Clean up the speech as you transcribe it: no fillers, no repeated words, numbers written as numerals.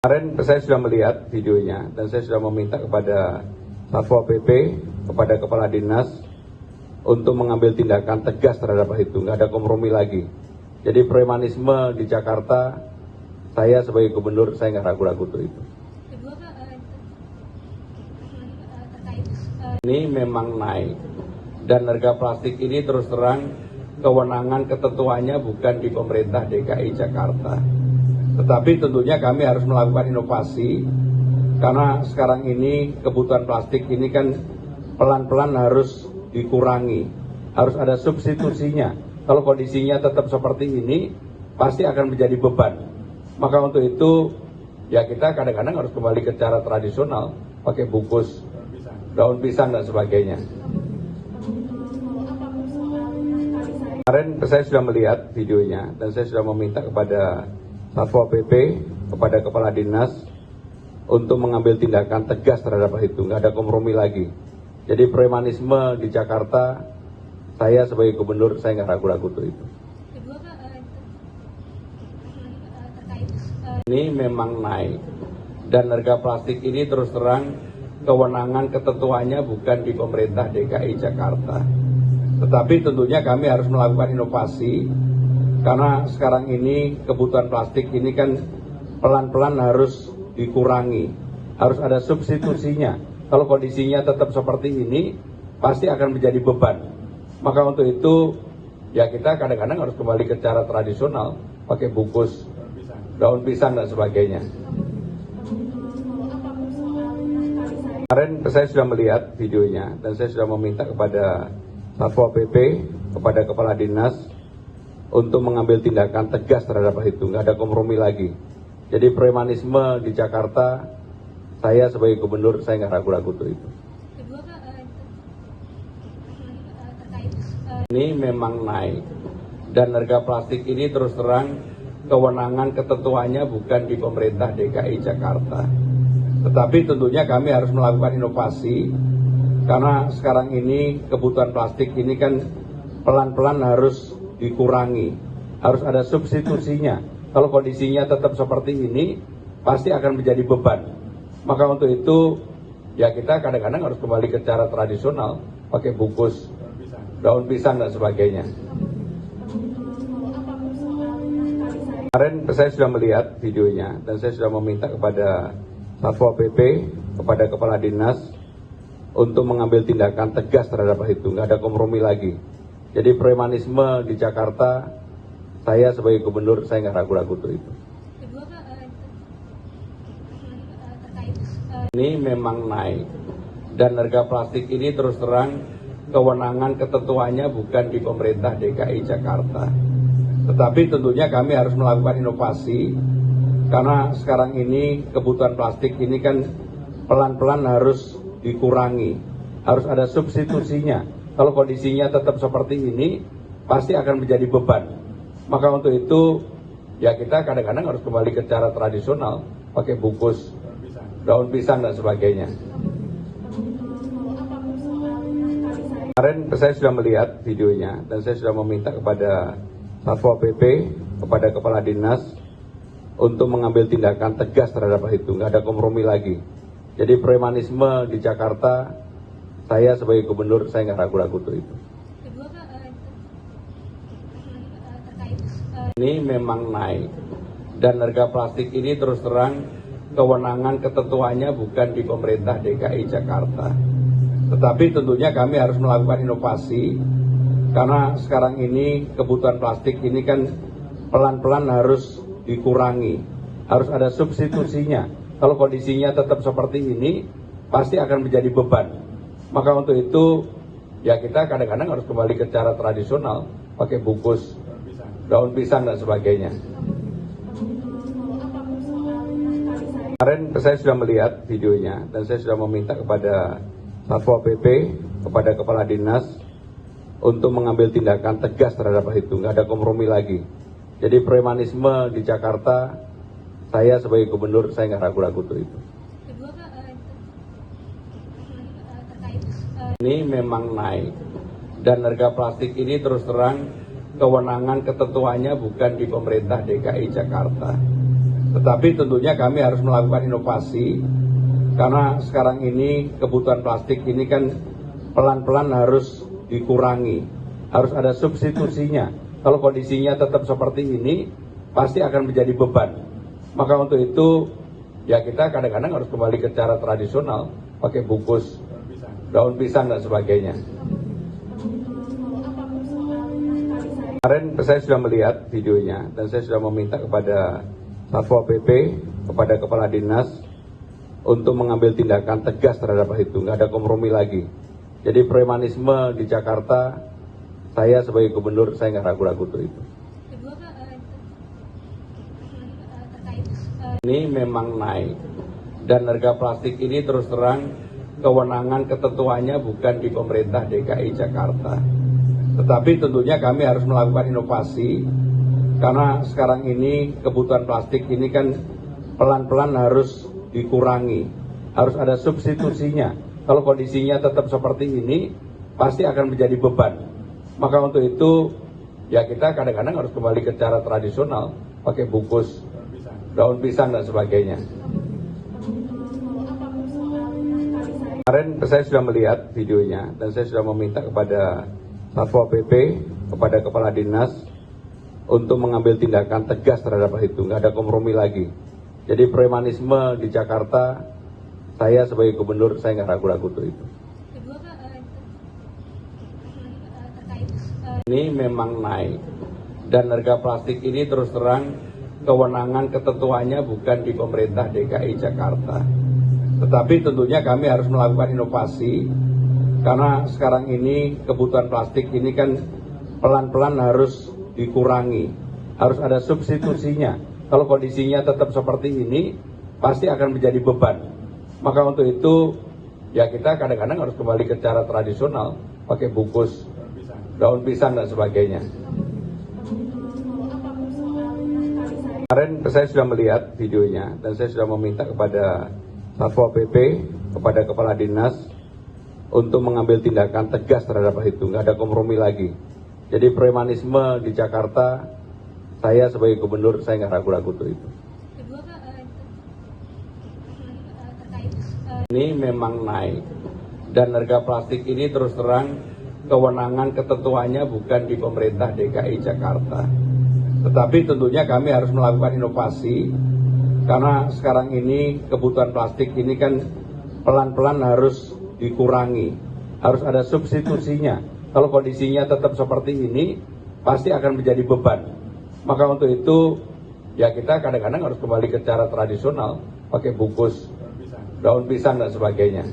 Kemarin saya sudah melihat videonya dan saya sudah meminta kepada Satpol PP, kepada Kepala Dinas untuk mengambil tindakan tegas terhadap itu, nggak ada kompromi lagi. Jadi premanisme di Jakarta, saya sebagai gubernur saya nggak ragu-ragu untuk itu. Kedua Pak, terkait Ini memang naik dan harga plastik ini terus terang kewenangan ketentuannya bukan di pemerintah DKI Jakarta. Tetapi tentunya kami harus melakukan inovasi karena sekarang ini kebutuhan plastik ini kan pelan-pelan harus dikurangi, harus ada substitusinya. Kalau kondisinya tetap seperti ini pasti akan menjadi beban. Maka untuk itu ya kita kadang-kadang harus kembali ke cara tradisional, pakai bungkus daun pisang dan sebagainya. Kemarin saya sudah melihat videonya dan saya sudah meminta kepada Satpol PP, kepada Kepala Dinas untuk mengambil tindakan tegas terhadap itu, nggak ada kompromi lagi. Jadi premanisme di Jakarta, saya sebagai gubernur saya nggak ragu-ragu untuk itu. kedua Pak, terkait Ini memang naik dan harga plastik ini terus terang kewenangan ketentuannya bukan di pemerintah DKI Jakarta. Tetapi tentunya kami harus melakukan inovasi karena sekarang ini kebutuhan plastik ini kan pelan-pelan harus dikurangi, harus ada substitusinya. Kalau kondisinya tetap seperti ini pasti akan menjadi beban. Maka untuk itu ya kita kadang-kadang harus kembali ke cara tradisional, pakai bungkus daun pisang dan sebagainya. Kemarin saya sudah melihat videonya dan saya sudah meminta kepada Satpol PP, kepada Kepala Dinas untuk mengambil tindakan tegas terhadap itu, nggak ada kompromi lagi. Jadi premanisme di Jakarta, saya sebagai gubernur saya nggak ragu-ragu untuk itu. kedua Pak, terkait Ini memang naik dan harga plastik ini terus terang kewenangan ketentuannya bukan di pemerintah DKI Jakarta. Tetapi tentunya kami harus melakukan inovasi karena sekarang ini kebutuhan plastik ini kan pelan-pelan harus dikurangi, harus ada substitusinya. Kalau kondisinya tetap seperti ini pasti akan menjadi beban. Maka untuk itu ya kita kadang-kadang harus kembali ke cara tradisional, pakai bungkus daun pisang dan sebagainya. Kemarin saya sudah melihat videonya dan saya sudah meminta kepada Satpol PP, kepada Kepala Dinas untuk mengambil tindakan tegas terhadap itu, nggak ada kompromi lagi. Jadi premanisme di Jakarta, saya sebagai gubernur saya nggak ragu-ragu untuk itu. kedua Pak, terkait Ini memang naik dan harga plastik ini terus terang kewenangan ketentuannya bukan di pemerintah DKI Jakarta. Tetapi tentunya kami harus melakukan inovasi karena sekarang ini kebutuhan plastik ini kan pelan-pelan harus dikurangi, harus ada substitusinya. Kalau kondisinya tetap seperti ini pasti akan menjadi beban. Maka untuk itu ya kita kadang-kadang harus kembali ke cara tradisional, pakai bungkus daun pisang dan sebagainya. Kemarin saya sudah melihat videonya dan saya sudah meminta kepada Satpol PP, kepada Kepala Dinas untuk mengambil tindakan tegas terhadap itu, nggak ada kompromi lagi. Jadi premanisme di Jakarta, saya sebagai gubernur saya nggak ragu-ragu untuk itu. kedua Pak, terkait Ini memang naik dan harga plastik ini terus terang kewenangan ketentuannya bukan di pemerintah DKI Jakarta. Tetapi tentunya kami harus melakukan inovasi karena sekarang ini kebutuhan plastik ini kan pelan-pelan harus dikurangi, harus ada substitusinya. Kalau kondisinya tetap seperti ini pasti akan menjadi beban. Maka untuk itu ya kita kadang-kadang harus kembali ke cara tradisional, pakai bungkus daun pisang dan sebagainya. Kemarin saya sudah melihat videonya dan saya sudah meminta kepada Satpol PP, kepada Kepala Dinas untuk mengambil tindakan tegas terhadap itu, nggak ada kompromi lagi. Jadi premanisme di Jakarta, saya sebagai gubernur saya nggak ragu-ragu untuk itu. kedua Pak, terkait Ini memang naik dan harga plastik ini terus terang kewenangan ketentuannya bukan di pemerintah DKI Jakarta. Tetapi tentunya kami harus melakukan inovasi karena sekarang ini kebutuhan plastik ini kan pelan-pelan harus dikurangi, harus ada substitusinya. Kalau kondisinya tetap seperti ini, pasti akan menjadi beban. Maka untuk itu, ya kita kadang-kadang harus kembali ke cara tradisional, pakai bungkus daun pisang dan sebagainya. Kemarin saya sudah melihat videonya dan saya sudah meminta kepada Satpol PP, kepada Kepala Dinas untuk mengambil tindakan tegas terhadap hal itu, nggak ada kompromi lagi. Jadi premanisme di Jakarta, saya sebagai gubernur, saya nggak ragu-ragu untuk itu. Kedua Kak, terkait Ini memang naik dan harga plastik ini terus terang kewenangan ketentuannya bukan di pemerintah DKI Jakarta. Tetapi tentunya kami harus melakukan inovasi karena sekarang ini kebutuhan plastik ini kan pelan-pelan harus dikurangi, harus ada substitusinya. Kalau kondisinya tetap seperti ini, pasti akan menjadi beban. Maka untuk itu, ya kita kadang-kadang harus kembali ke cara tradisional, pakai bungkus daun pisang dan sebagainya. Kemarin saya sudah melihat videonya dan saya sudah meminta kepada Satpol PP, kepada Kepala Dinas untuk mengambil tindakan tegas terhadap hal itu, nggak ada kompromi lagi. Jadi premanisme di Jakarta, saya sebagai gubernur, saya nggak ragu-ragu untuk itu. kedua Kak, terkait Ini memang naik dan harga plastik ini terus terang kewenangan ketentuannya bukan di pemerintah DKI Jakarta. Tetapi tentunya kami harus melakukan inovasi karena sekarang ini kebutuhan plastik ini kan pelan-pelan harus dikurangi, harus ada substitusinya. Kalau kondisinya tetap seperti ini, pasti akan menjadi beban. Maka untuk itu, ya kita kadang-kadang harus kembali ke cara tradisional, pakai bungkus daun pisang dan sebagainya. Kemarin saya sudah melihat videonya dan saya sudah meminta kepada Satpol PP, kepada Kepala Dinas untuk mengambil tindakan tegas terhadap hal itu, nggak ada kompromi lagi. Jadi premanisme di Jakarta, saya sebagai gubernur, saya nggak ragu-ragu untuk itu. kedua Kak, terkait Ini memang naik dan harga plastik ini terus terang kewenangan ketentuannya bukan di pemerintah DKI Jakarta. Tetapi tentunya kami harus melakukan inovasi karena sekarang ini kebutuhan plastik ini kan pelan-pelan harus dikurangi, harus ada substitusinya. Kalau kondisinya tetap seperti ini, pasti akan menjadi beban. Maka untuk itu, ya kita kadang-kadang harus kembali ke cara tradisional, pakai bungkus daun pisang dan sebagainya.